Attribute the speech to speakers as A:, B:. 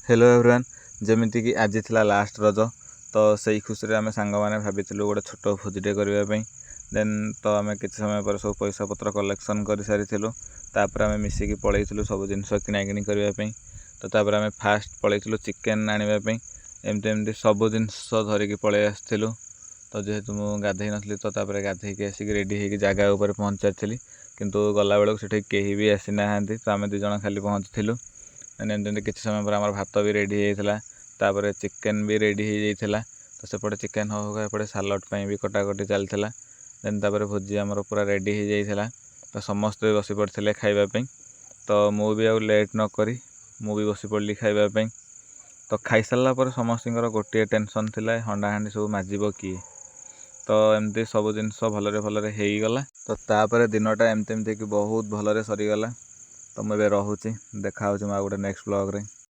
A: Hello everyone जमीक आज थिला last रज तो सही खुशी रे आम सांग मैंने भाविलु गोटे छोट भोजीटे करने देन तो आम कि समय पर सब पैसा पत्र कलेक्शन कर सारी तापर आम मिसिकी पलैलु सब जिन किना किणी करने तो तापर आम फास्ट पलैलु चिकेन आने एमती एमती सब जिनस धरिकी पलि आसलु तो जेहेतु मुझे गाधे नी तो गाधे आसिक रेडी होगी जगह उपर पहुँच सारी किंतु गला बेलू से कहीं भी आसी ना तो आम दिज खाली पहुँचलु एमती किसी समय पर आम भात भी रेडी होता तापर चिकेन भी रेडी हो जाता तो सेपटे चिकेन हो एपटे सालड भी कटाकटी चलता देन तापर भोजी आमर पूरा रेडी हो जाता तो समस्ते बसी पड़ते खावाई तो मुझे आउ लेट नक मुझे बसी पड़ी खावाई तो खाई सारा पर समस्त गोटे टेंशन थिला हंडा हांडी सब माजिब किए तो एमती सब जिन भलरे भलरे होगला तो तापर दिनटा एमती एमती कि बहुत भलरे सरीगला तो मुझे रोचे देखा गोटे नेक्स्ट ब्लॉग रे।